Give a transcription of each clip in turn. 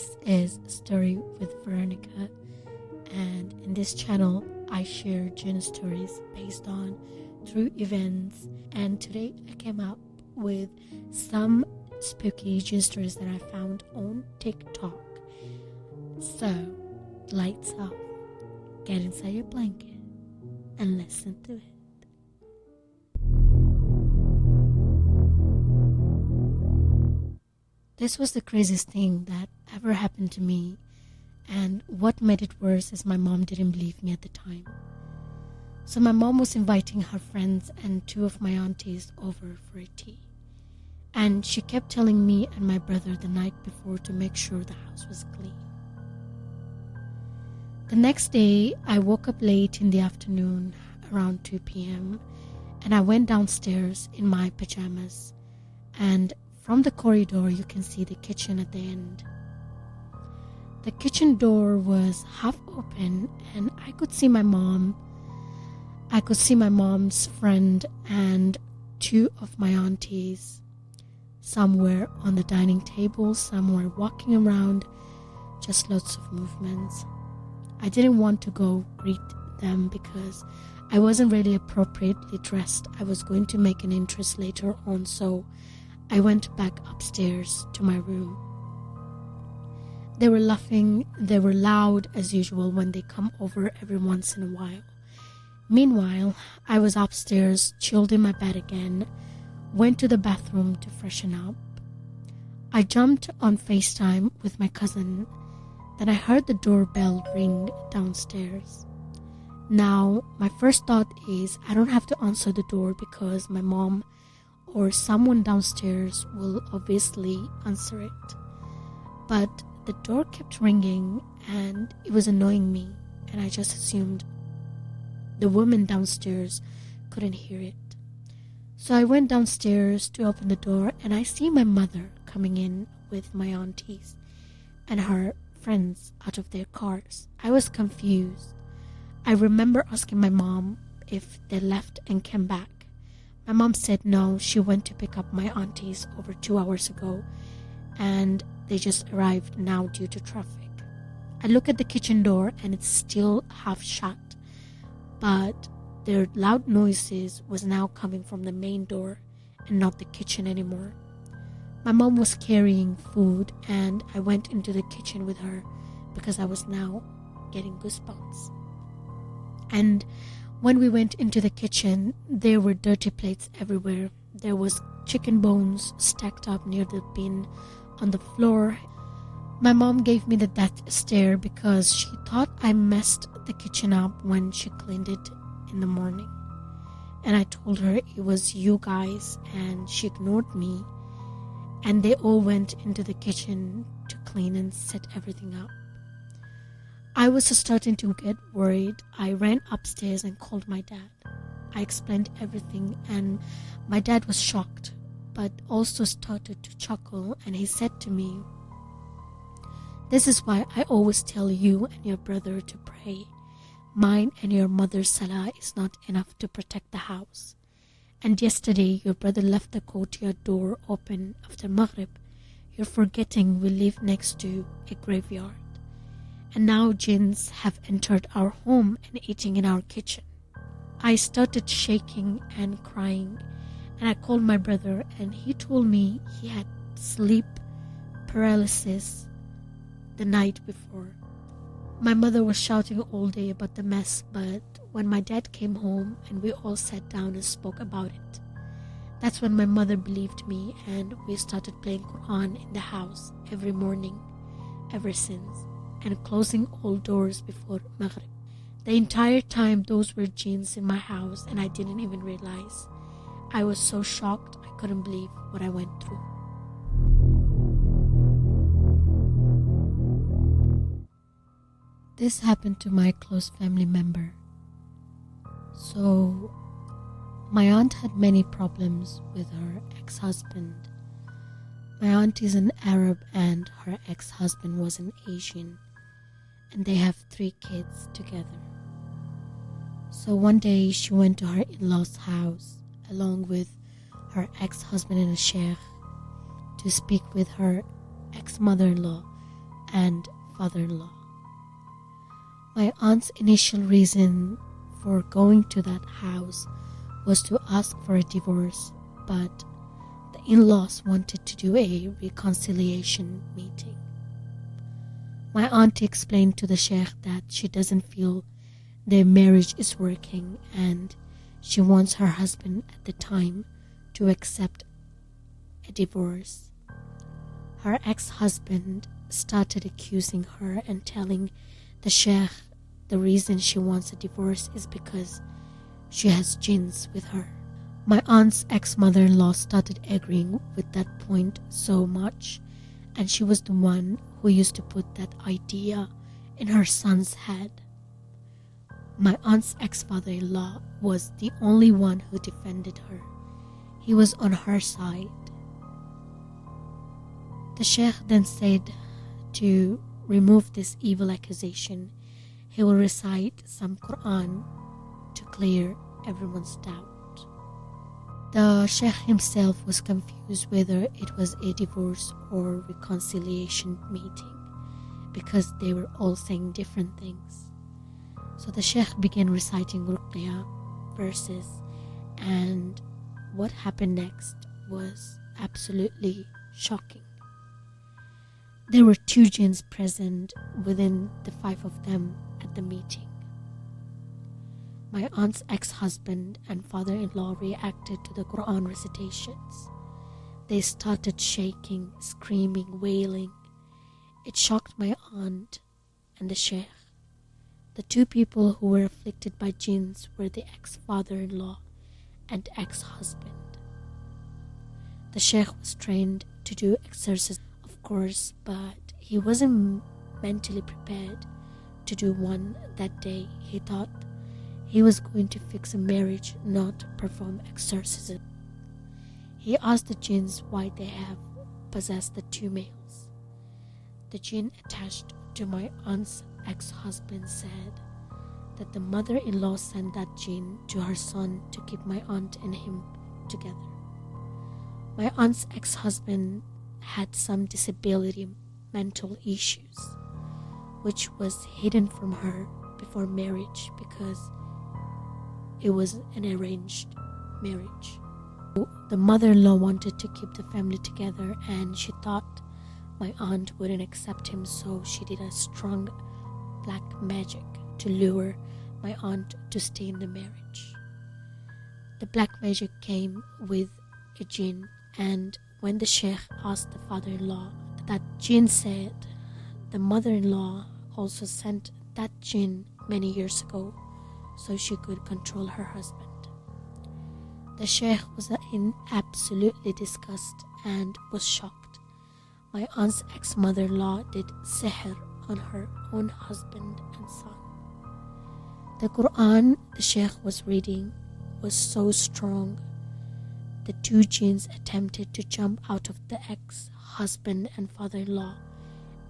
This is Story with Veronica, and in this channel I share Jinn stories based on true events, and today I came up with some spooky Jinn stories that I found on TikTok. So, lights off, get inside your blanket and listen to it. This was the craziest thing that ever happened to me, and what made it worse is my mom didn't believe me at the time. So my mom was inviting her friends and two of my aunties over for a tea, and she kept telling me and my brother the night before to make sure the house was clean. The next day, I woke up late in the afternoon, around 2 p.m., and I went downstairs in my pajamas, and from the corridor, you can see the kitchen at the end. The kitchen door was half open, and I could see my mom. I could see my mom's friend and two of my aunties. Some were on the dining table, some were walking around, just lots of movements. I didn't want to go greet them because I wasn't really appropriately dressed. I was going to make an entrance later on, so I went back upstairs to my room. They were laughing, they were loud as usual when they come over every once in a while. Meanwhile, I was upstairs, chilled in my bed again, went to the bathroom to freshen up. I jumped on FaceTime with my cousin, then I heard the doorbell ring downstairs. Now, my first thought is I don't have to answer the door because my mom or someone downstairs will obviously answer it. But the door kept ringing and it was annoying me, and I just assumed the woman downstairs couldn't hear it. So I went downstairs to open the door, and I see my mother coming in with my aunties and her friends out of their cars. I was confused. I remember asking my mom if they left and came back. My mom said no, she went to pick up my aunties over 2 hours ago, and they just arrived now due to traffic. I look at the kitchen door and it's still half shut, but their loud noises was now coming from the main door and not the kitchen anymore. My mom was carrying food, and I went into the kitchen with her because I was now getting goosebumps. And when we went into the kitchen, there were dirty plates everywhere. There was chicken bones stacked up near the bin on the floor. My mom gave me the death stare because she thought I messed the kitchen up when she cleaned it in the morning. And I told her it was you guys, and she ignored me. And they all went into the kitchen to clean and set everything up. I was starting to get worried. I ran upstairs and called my dad. I explained everything, and my dad was shocked, but also started to chuckle, and he said to me, "This is why I always tell you and your brother to pray. Mine and your mother's salah is not enough to protect the house. And yesterday your brother left the courtyard door open after Maghrib. You're forgetting we live next to a graveyard. And now jinns have entered our home and eating in our kitchen." I started shaking and crying, and I called my brother, and he told me he had sleep paralysis the night before. My mother was shouting all day about the mess, but when my dad came home and we all sat down and spoke about it, that's when my mother believed me, and we started playing Quran in the house every morning ever since, and closing all doors before Maghrib. The entire time those were jinns in my house, and I didn't even realize. I was so shocked I couldn't believe what I went through. This happened to my close family member. So, my aunt had many problems with her ex-husband. My aunt is an Arab and her ex-husband was an Asian, and they have 3 kids together. So one day she went to her in-laws' house along with her ex-husband and a sheikh to speak with her ex-mother-in-law and father-in-law. My aunt's initial reason for going to that house was to ask for a divorce, but the in-laws wanted to do a reconciliation meeting. My auntie explained to the sheikh that she doesn't feel their marriage is working and she wants her husband at the time to accept a divorce. Her ex-husband started accusing her and telling the sheikh the reason she wants a divorce is because she has jinns with her. My aunt's ex-mother-in-law started agreeing with that point so much, and she was the one who used to put that idea in her son's head. My aunt's ex-father-in-law was the only one who defended her. He was on her side. The sheikh then said to remove this evil accusation, he will recite some Quran to clear everyone's doubt. The sheikh himself was confused whether it was a divorce or reconciliation meeting because they were all saying different things. So the sheikh began reciting Ruqya verses, and what happened next was absolutely shocking. There were 2 jinns present within the 5 of them at the meeting. My aunt's ex-husband and father-in-law reacted to the Quran recitations. They started shaking, screaming, wailing. It shocked my aunt and the sheikh. The 2 people who were afflicted by jinns were the ex-father-in-law and ex-husband. The sheikh was trained to do exorcism, of course, but he wasn't mentally prepared to do one that day. He thought he was going to fix a marriage, not perform exorcism. He asked the jinns why they have possessed the 2 males. The jinn attached to my aunt's ex-husband said that the mother-in-law sent that jinn to her son to keep my aunt and him together. My aunt's ex-husband had some disability, mental issues, which was hidden from her before marriage because it was an arranged marriage. The mother-in-law wanted to keep the family together, and she thought my aunt wouldn't accept him, so she did a strong black magic to lure my aunt to stay in the marriage. The black magic came with a jinn, and when the sheikh asked the father-in-law, that jinn said the mother-in-law also sent that jinn many years ago so she could control her husband. The sheikh was in absolutely disgust and was shocked. My aunt's ex-mother-in-law did sihr on her own husband and son. The Quran the sheikh was reading was so strong. The 2 jinns attempted to jump out of the ex-husband and father-in-law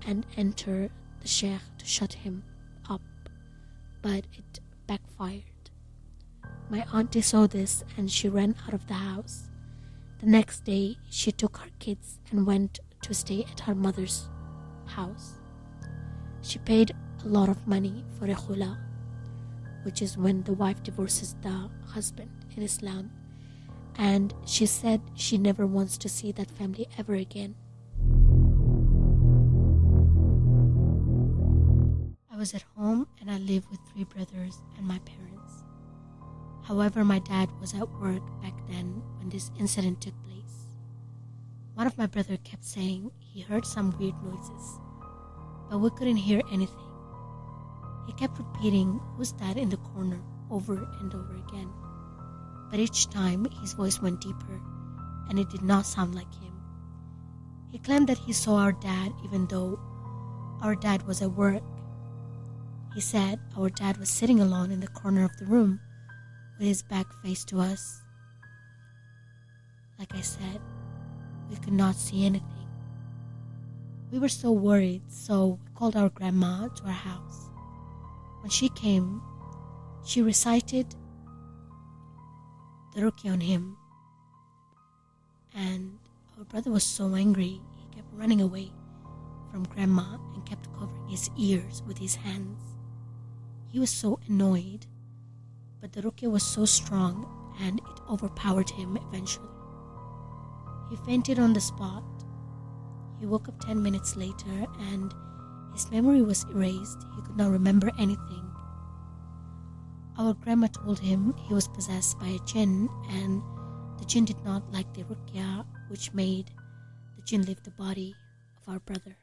and enter the sheikh to shut him up, but it backfired. My auntie saw this and she ran out of the house. The next day, she took her kids and went to stay at her mother's house. She paid a lot of money for a khula, which is when the wife divorces the husband in Islam, and she said she never wants to see that family ever again. I was at home and I lived with 3 brothers and my parents. However, my dad was at work back then when this incident took place. One of my brothers kept saying he heard some weird noises, but we couldn't hear anything. He kept repeating, "Who's that in the corner?" over and over again. But each time his voice went deeper and it did not sound like him. He claimed that he saw our dad even though our dad was at work. He said our dad was sitting alone in the corner of the room with his back faced to us. Like I said, we could not see anything. We were so worried, so we called our grandma to our house. When she came, she recited the ruqya on him, and our brother was so angry, he kept running away from grandma and and kept covering his ears with his hands. He was so annoyed, but the ruqya was so strong and it overpowered him eventually. He fainted on the spot. He woke up 10 minutes later and his memory was erased. He could not remember anything. Our grandma told him he was possessed by a jinn, and the jinn did not like the ruqya, which made the jinn leave the body of our brother.